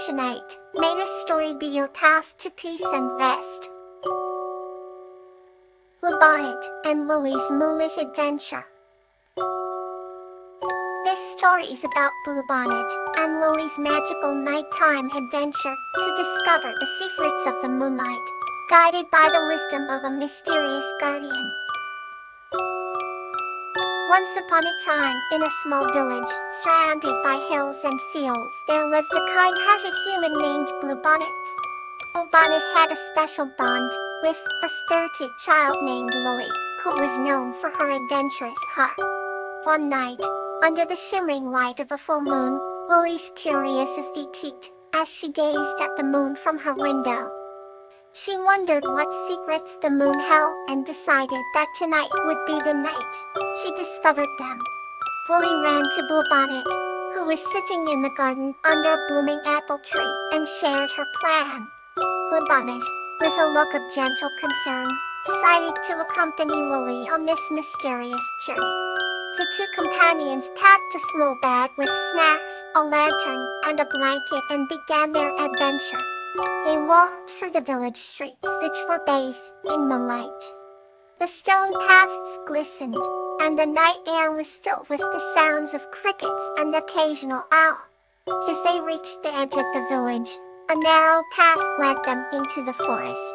kryptonite. May this story be your path to peace and rest. Bluebonnet and Lily's Moonlit Adventure. This story is about Bluebonnet and Lily's magical nighttime adventure to discover the secrets of the moonlight, guided by the wisdom of a mysterious guardian. Once upon a time, in a small village, surrounded by hills and fields, there lived a kind-hearted human named Bluebonnet. Bluebonnet had a special bond with a spirited child named Lily, who was known for her adventurous heart. One night, under the shimmering light of a full moon, Lily's curiosity piqued as she gazed at the moon from her window. She wondered what secrets the moon held and decided that tonight would be the night she discovered them. Lily ran to Bluebonnet, who was sitting in the garden under a blooming apple tree, and shared her plan. Bluebonnet, with a look of gentle concern, decided to accompany Lily on this mysterious journey. The two companions packed a small bag with snacks, a lantern, and a blanket and began their adventure. They walked through the village streets, which were bathed in moonlight. The stone paths glistened, and the night air was filled with the sounds of crickets and the occasional owl. As they reached the edge of the village, a narrow path led them into the forest.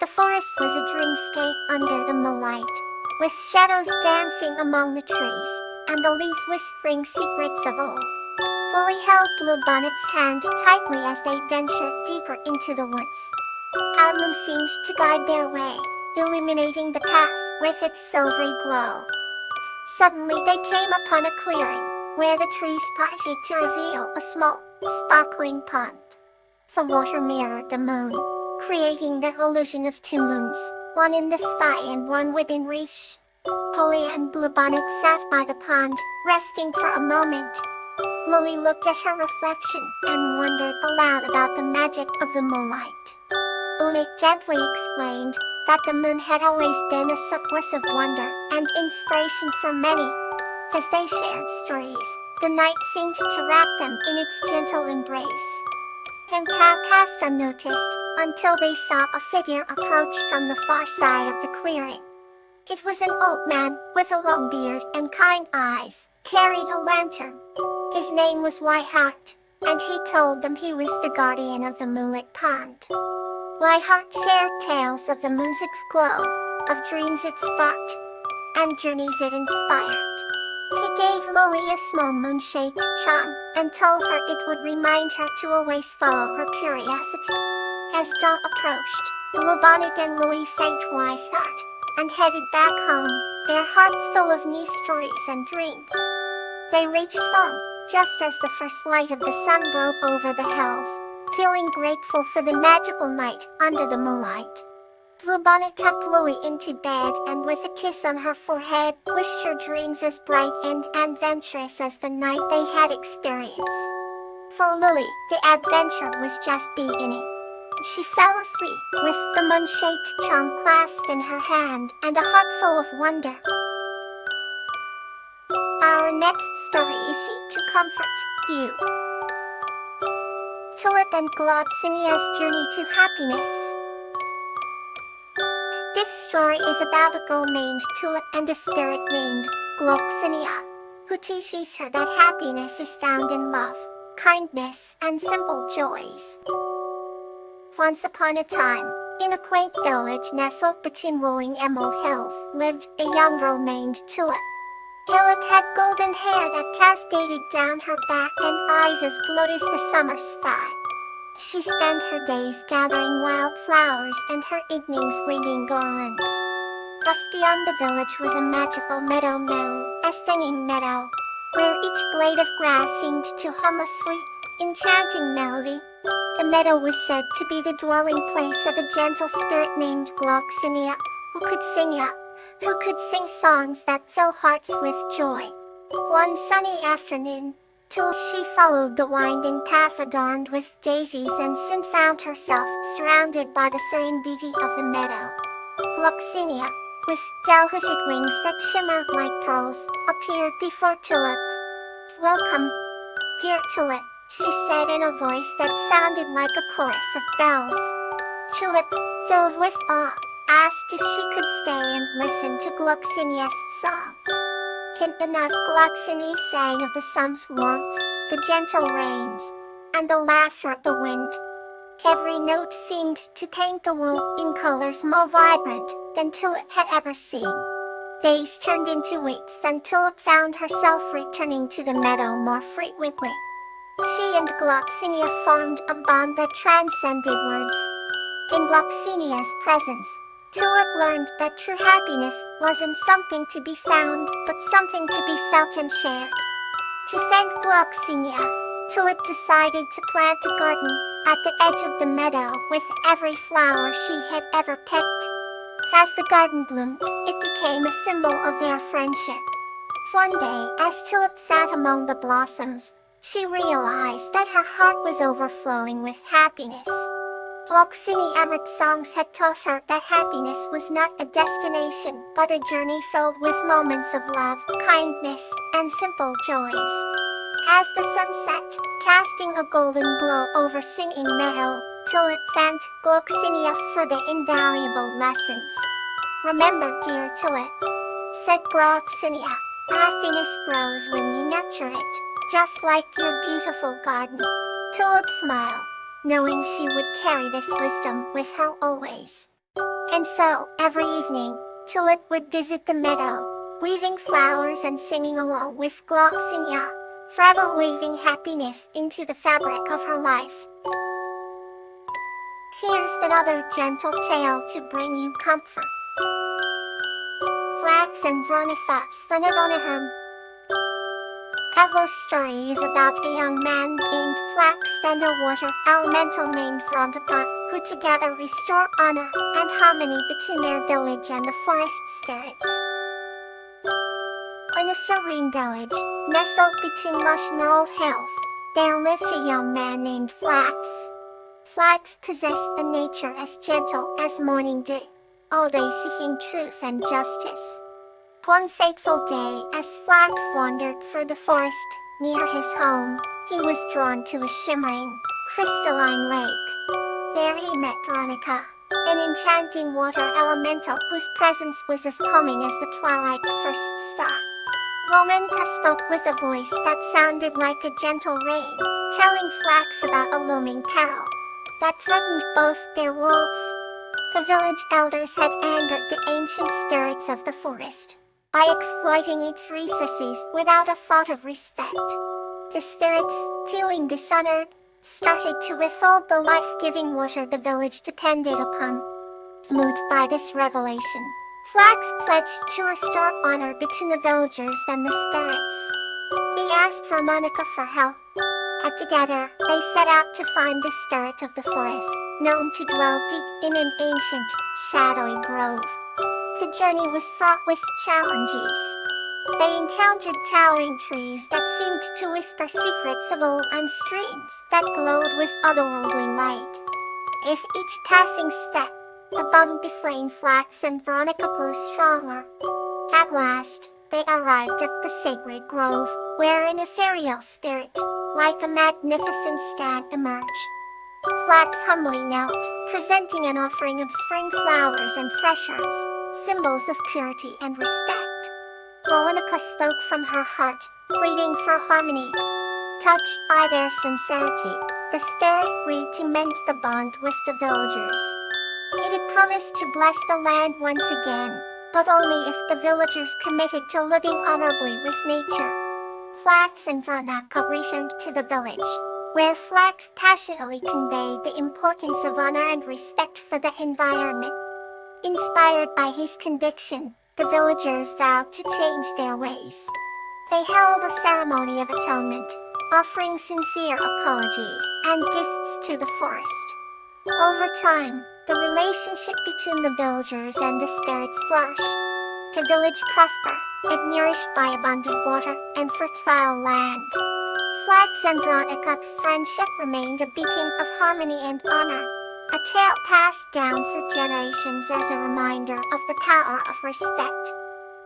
The forest was a dreamscape under the moonlight, with shadows dancing among the trees, and the leaves whispering secrets of old. Lily held Bluebonnet's hand tightly as they ventured deeper into the woods. A moon seemed to guide their way, illuminating the path with its silvery glow. Suddenly they came upon a clearing, where the trees parted to reveal a small, sparkling pond. The water mirrored the moon, creating the illusion of two moons, one in the sky and one within reach. Lily and Bluebonnet sat by the pond, resting for a moment. Lily looked at her reflection and wondered aloud about the magic of the moonlight. Bluebonnet gently explained that the moon had always been a source of wonder and inspiration for many. As they shared stories, the night seemed to wrap them in its gentle embrace. And passed unnoticed until they saw a figure approach from the far side of the clearing. It was an old man with a long beard and kind eyes, carrying a lantern. His name was Whiteheart, and he told them he was the guardian of the moonlit pond. Whiteheart shared tales of the moon's glow, of dreams it sparked, and journeys it inspired. He gave Lily a small moon-shaped charm, and told her it would remind her to always follow her curiosity. As dawn approached, Bluebonnet and Lily thanked Whiteheart, and headed back home, their hearts full of new stories and dreams. They reached home just as the first light of the sun broke over the hills, feeling grateful for the magical night under the moonlight. Bluebonnet tucked Lily into bed and with a kiss on her forehead, wished her dreams as bright and adventurous as the night they had experienced. For Lily, the adventure was just beginning. She fell asleep with the moon-shaped charm clasped in her hand and a heart full of wonder. Our next story is here to comfort you. Tulip and Gloxinia's Journey to Happiness. This story is about a girl named Tulip and a spirit named Gloxinia, who teaches her that happiness is found in love, kindness, and simple joys. Once upon a time, in a quaint village nestled between rolling emerald hills, lived a young girl named Tulip. Tulip had golden hair that cascaded down her back and eyes as blue as the summer sky. She spent her days gathering wild flowers and her evenings weaving garlands. Just beyond the village was a magical meadow known as Singing Meadow, where each blade of grass seemed to hum a sweet, enchanting melody. The meadow was said to be the dwelling place of a gentle spirit named Gloxinia, who could sing songs that fill hearts with joy. One sunny afternoon, she followed the winding path adorned with daisies and soon found herself surrounded by the serene beauty of the meadow. Gloxinia, with delicate wings that shimmered like pearls, appeared before Tulip. "Welcome, dear Tulip," she said in a voice that sounded like a chorus of bells. Tulip, filled with awe, asked if she could stay and listen to Gloxinia's songs. Enough, Gloxini sang of the sun's warmth, the gentle rains, and the laughter of the wind. Every note seemed to paint the world in colors more vibrant than Tulip had ever seen. Days turned into weeks, then Tulip found herself returning to the meadow more frequently. She and Gloxinia formed a bond that transcended words. In Gloxinia's presence, Tulip learned that true happiness wasn't something to be found, but something to be felt and shared. To thank Gloxinia, Tulip decided to plant a garden at the edge of the meadow with every flower she had ever picked. As the garden bloomed, it became a symbol of their friendship. One day, as Tulip sat among the blossoms, she realized that her heart was overflowing with happiness. Gloxini Emmert's songs had taught her that happiness was not a destination, but a journey filled with moments of love, kindness, and simple joys. As the sun set, casting a golden glow over Singing Meadow, Tulip thanked Gloxinia for the invaluable lessons. "Remember, dear Tulip," said Gloxinia, "happiness grows when you nurture it, just like your beautiful garden." Tulip smiled, knowing she would carry this wisdom with her always. And so, every evening, Tulip would visit the meadow, weaving flowers and singing along with Gloxinia, forever weaving happiness into the fabric of her life. Here's another gentle tale to bring you comfort. Flax and Veronica, Slunavonahum. Our story is about a young man named Flax and a water elemental named Veronica, who together restore honor and harmony between their village and the forest spirits. In a serene village, nestled between lush gnarled hills, there lived a young man named Flax. Flax possessed a nature as gentle as morning dew, always seeking truth and justice. One fateful day, as Flax wandered through the forest near his home, he was drawn to a shimmering, crystalline lake. There he met Veronica, an enchanting water elemental whose presence was as calming as the twilight's first star. Veronica spoke with a voice that sounded like a gentle rain, telling Flax about a looming peril that threatened both their worlds. The village elders had angered the ancient spirits of the forest by exploiting its resources without a thought of respect. The spirits, feeling dishonored, started to withhold the life-giving water the village depended upon. Moved by this revelation, Flax pledged to restore honor between the villagers and the spirits. He asked Veronica for help, and together they set out to find the spirit of the forest, known to dwell deep in an ancient, shadowy grove. The journey was fraught with challenges. They encountered towering trees that seemed to whisper secrets of old and streams that glowed with otherworldly light. With each passing step, the bond between Flax and Veronica grew stronger. At last, they arrived at the sacred grove, where an ethereal spirit, like a magnificent stag, emerged. Flax humbly knelt, presenting an offering of spring flowers and fresh herbs, symbols of purity and respect. Veronica spoke from her heart, pleading for harmony. Touched by their sincerity, the spirit agreed to mend the bond with the villagers. It had promised to bless the land once again, but only if the villagers committed to living honorably with nature. Flax and Veronica returned to the village, where Flax passionately conveyed the importance of honor and respect for the environment. Inspired by his conviction, the villagers vowed to change their ways. They held a ceremony of atonement, offering sincere apologies and gifts to the forest. Over time, the relationship between the villagers and the spirits flourished. The village prospered, nourished by abundant water and fertile land. Flax and Veronica's friendship remained a beacon of harmony and honor, a tale passed down for generations as a reminder of the power of respect.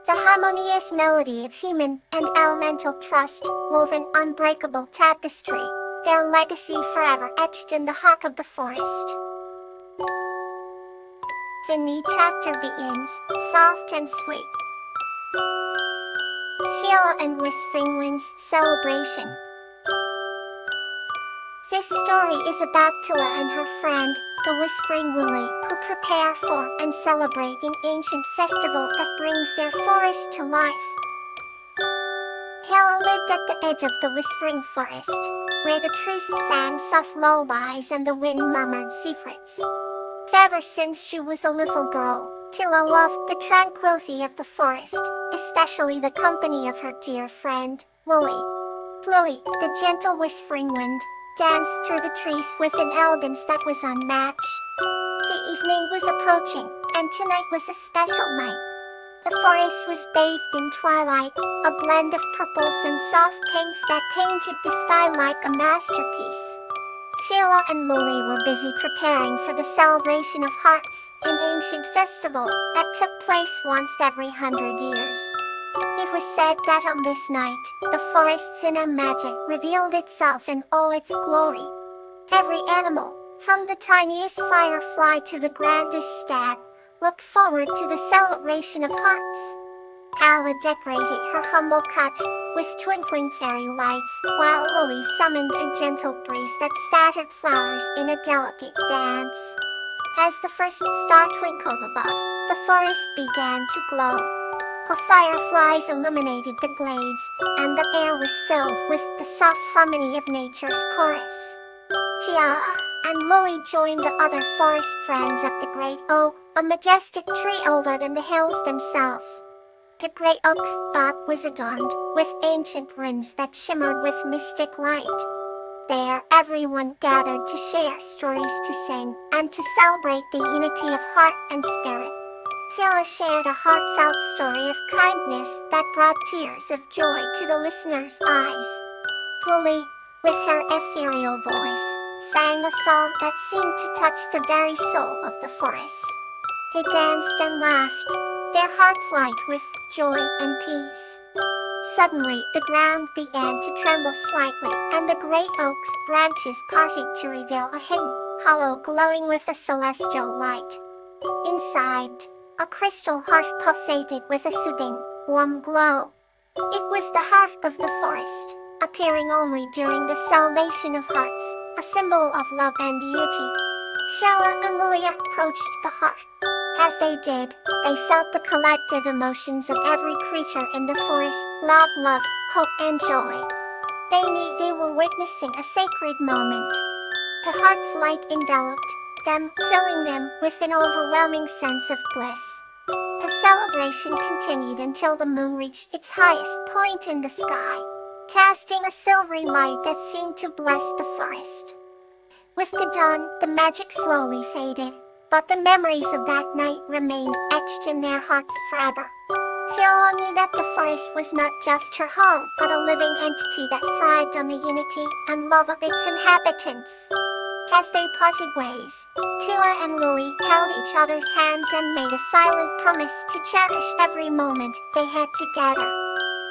The harmonious melody of human and elemental trust wove an unbreakable tapestry their legacy forever etched in the heart of the forest. The new chapter begins, soft and sweet. Sheila and Whispering Wind's celebration. This story is about Tula and her friend, the Whispering Willow, who prepare for and celebrate an ancient festival that brings their forest to life. Hela lived at the edge of the Whispering Forest, where the trees sang soft lullabies and the wind murmured secrets. Ever since she was a little girl, Tila loved the tranquility of the forest, especially the company of her dear friend, Lily. Lily, the gentle whispering wind, danced through the trees with an elegance that was unmatched. The evening was approaching, and tonight was a special night. The forest was bathed in twilight, a blend of purples and soft pinks that painted the sky like a masterpiece. Sheila and Lily were busy preparing for the celebration of Hearts, an ancient festival that took place once every 100 years. It was said that on this night, the forest's inner magic revealed itself in all its glory. Every animal, from the tiniest firefly to the grandest stag, looked forward to the celebration of Hearts. Ala decorated her humble cot with twinkling fairy lights, while Lily summoned a gentle breeze that scattered flowers in a delicate dance. As the first star twinkled above, the forest began to glow. The fireflies illuminated the glades, and the air was filled with the soft harmony of nature's chorus. Tia and Lily joined the other forest friends at the great oak, a majestic tree older than the hills themselves. The great oak's bark was adorned with ancient runes that shimmered with mystic light. There, everyone gathered to share stories, to sing, and to celebrate the unity of heart and spirit. Phyllis shared a heartfelt story of kindness that brought tears of joy to the listeners' eyes. Lily, with her ethereal voice, sang a song that seemed to touch the very soul of the forest. They danced and laughed, their hearts light with joy and peace. Suddenly, the ground began to tremble slightly, and the great oak's branches parted to reveal a hidden hollow glowing with a celestial light. Inside, a crystal hearth pulsated with a soothing, warm glow. It was the heart of the forest, appearing only during the celebration of Hearts, a symbol of love and unity. Sheila and Lily approached the hearth. As they did, they felt the collective emotions of every creature in the forest: love, hope, and joy. They knew they were witnessing a sacred moment. The heart's light enveloped them, filling them with an overwhelming sense of bliss. The celebration continued until the moon reached its highest point in the sky, casting a silvery light that seemed to bless the forest. With the dawn, the magic slowly faded, but the memories of that night remained etched in their hearts forever. Phila knew that the forest was not just her home, but a living entity that thrived on the unity and love of its inhabitants. As they parted ways, Tila and Lily held each other's hands and made a silent promise to cherish every moment they had together.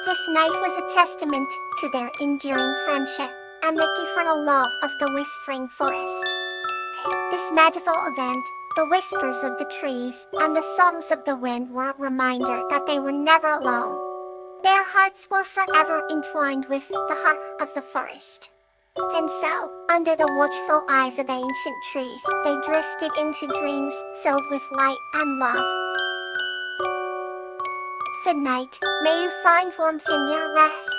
This night was a testament to their enduring friendship and the eternal love of the Whispering Forest. This magical event, the whispers of the trees and the songs of the wind were a reminder that they were never alone. Their hearts were forever entwined with the heart of the forest. And so, under the watchful eyes of ancient trees, they drifted into dreams filled with light and love. Good night, may you find warmth in your rest.